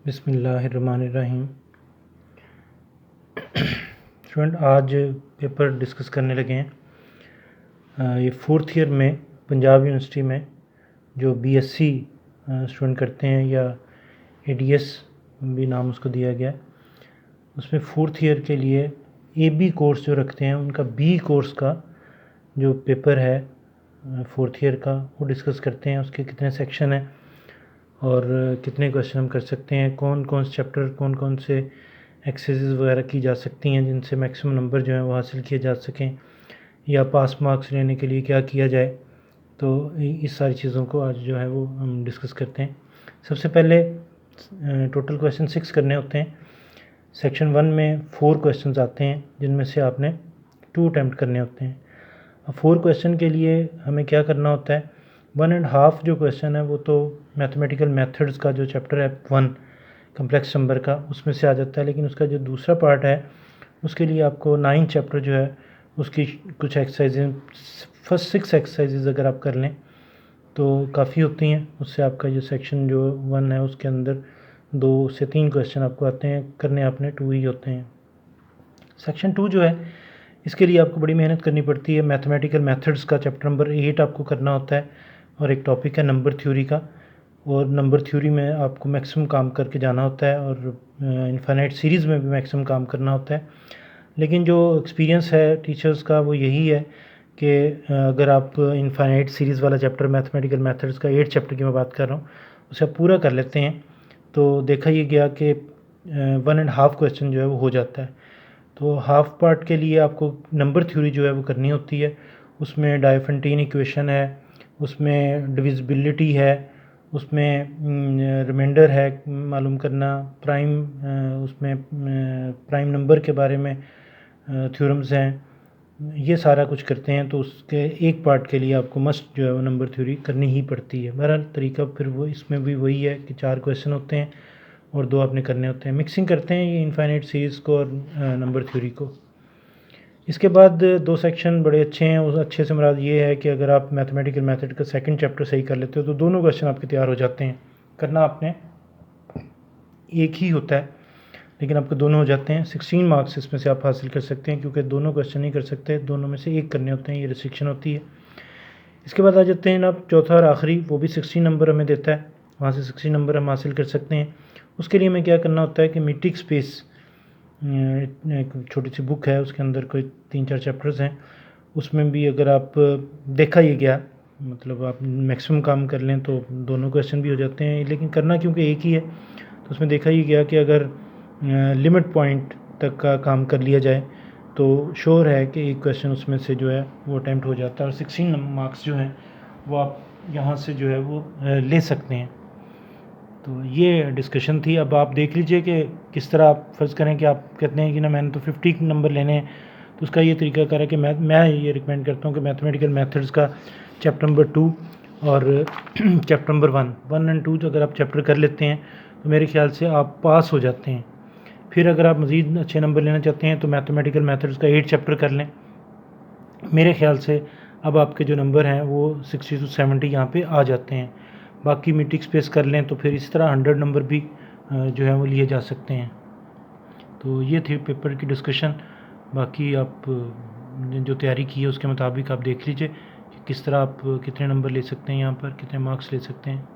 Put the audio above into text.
बिस्मिल्लाहिर्रहमानिर्रहीम। स्टूडेंट, आज paper discuss करने लगे हैं। ये फोर्थ ईयर में पंजाब यूनिवर्सिटी में जो बीएससी स्टूडेंट करते हैं या एडीएस भी नाम उसको दिया गया है, उसमें फोर्थ ईयर के लिए एबी कोर्स जो रखते हैं उनका बी कोर्स का जो पेपर है फोर्थ ईयर का वो डिस्कस करते हैं। उसके कितने सेक्शन हैं और कितने क्वेश्चन हम कर सकते हैं, कौन कौन से चैप्टर, कौन कौन से एक्सरसाइज वगैरह की जा सकती हैं जिनसे मैक्सिमम नंबर जो है वो हासिल किए जा सकें, या पास मार्क्स लेने के लिए क्या किया जाए। तो इस सारी चीज़ों को आज जो है वो हम डिस्कस करते हैं। सबसे पहले टोटल क्वेश्चन 6 करने होते हैं। सेक्शन 1 में 4 क्वेश्चंस आते हैं जिनमें से आपने 2 अटैम्प्ट करने होते हैं। अब 4 क्वेश्चन के लिए हमें क्या करना होता है, 1.5 जो क्वेश्चन है वो तो मैथमेटिकल मेथड्स का जो चैप्टर है 1 कम्प्लेक्स नंबर का उसमें से आ जाता है, लेकिन उसका जो दूसरा पार्ट है उसके लिए आपको 9 चैप्टर जो है उसकी कुछ एक्सरसाइजें, फर्स्ट 6 एक्सरसाइजेज अगर आप कर लें तो काफ़ी होती हैं। उससे आपका जो सेक्शन जो 1 है उसके अंदर 2 से 3 क्वेश्चन आपको आते हैं, करने आपने 2 ही होते हैं। सेक्शन 2 जो है इसके लिए आपको बड़ी मेहनत करनी पड़ती है। मैथमेटिकल मेथड्स का चैप्टर नंबर 8 आपको करना होता है और एक टॉपिक है नंबर थ्योरी का, और नंबर थ्योरी में आपको मैक्सिमम काम करके जाना होता है और इनफाइनाइट सीरीज़ में भी मैक्सिमम काम करना होता है। लेकिन जो एक्सपीरियंस है टीचर्स का वो यही है कि अगर आप इनफाइनाइट सीरीज़ वाला चैप्टर मैथमेटिकल मेथड्स का 8 चैप्टर की मैं बात कर रहा हूँ उसे आप पूरा कर लेते हैं तो देखा ये गया कि 1.5 क्वेश्चन जो है वो हो जाता है। तो हाफ पार्ट के लिए आपको नंबर थ्योरी जो है वो करनी होती है। उसमें डायफेंटीन इक्वेशन है, उसमें डिविजिबिलिटी है, उसमें रिमाइंडर है मालूम करना, प्राइम उसमें प्राइम नंबर के बारे में थ्योरम्स हैं, ये सारा कुछ करते हैं। तो उसके एक पार्ट के लिए आपको मस्ट जो है वो नंबर थ्योरी करनी ही पड़ती है। बहरहाल तरीका फिर वो इसमें भी वही है कि 4 क्वेश्चन होते हैं और 2 आपने करने होते हैं। मिक्सिंग करते हैं ये इनफाइनाइट सीरीज़ को और नंबर थ्योरी को। इसके बाद 2 सेक्शन बड़े अच्छे हैं। उस अच्छे से मुराद ये है कि अगर आप मैथमेटिकल मेथड का सेकंड चैप्टर सही कर लेते हो तो दोनों क्वेश्चन आपके तैयार हो जाते हैं। करना आपने एक ही होता है लेकिन आपके दोनों हो जाते हैं। 16 मार्क्स इसमें से आप हासिल कर सकते हैं क्योंकि दोनों क्वेश्चन नहीं कर सकते, दोनों में से एक करने होते हैं, ये रिस्ट्रिक्शन होती है। इसके बाद आ जाते हैं आप चौथा और आखिरी, वो भी 16 नंबर हमें देता है, वहाँ से 16 नंबर हम हासिल कर सकते हैं। उसके लिए हमें क्या करना होता है कि मीट्रिक स्पेस एक छोटी सी बुक है, उसके अंदर कोई 3-4 चैप्टर्स हैं। उसमें भी अगर आप देखा ये गया मतलब आप मैक्सिमम काम कर लें तो दोनों क्वेश्चन भी हो जाते हैं, लेकिन करना क्योंकि एक ही है तो उसमें देखा ये गया कि अगर लिमिट पॉइंट तक का काम कर लिया जाए तो श्योर है कि एक क्वेश्चन उसमें से जो है वो अटैम्प्ट हो जाता है और 16 मार्क्स जो हैं वो आप यहाँ से जो है वो ले सकते हैं। तो ये डिस्कशन थी। अब आप देख लीजिए कि किस तरह आप फ़र्ज़ करें कि आप कहते हैं कि ना मैंने तो 50 नंबर लेने हैं, तो उसका ये तरीका कर है कि मैं ये रिकमेंड करता हूँ कि मैथमेटिकल मेथड्स का चैप्टर नंबर 2 और चैप्टर नंबर 1 एंड 2 अगर आप चैप्टर कर लेते हैं तो मेरे ख्याल से आप पास हो जाते हैं। फिर अगर आप मज़ीद अच्छे नंबर लेना चाहते हैं तो मैथमेटिकल मेथड्स का 8 चैप्टर कर लें। मेरे ख्याल से अब आपके जो नंबर हैं वो 60 से 70 यहाँ पे आ जाते हैं। बाकी मीट्रिक स्पेस कर लें तो फिर इस तरह 100 नंबर भी जो है वो लिए जा सकते हैं। तो ये थी पेपर की डिस्कशन। बाकी आप जो तैयारी की है उसके मुताबिक आप देख लीजिए कि किस तरह आप कितने नंबर ले सकते हैं, यहाँ पर कितने मार्क्स ले सकते हैं।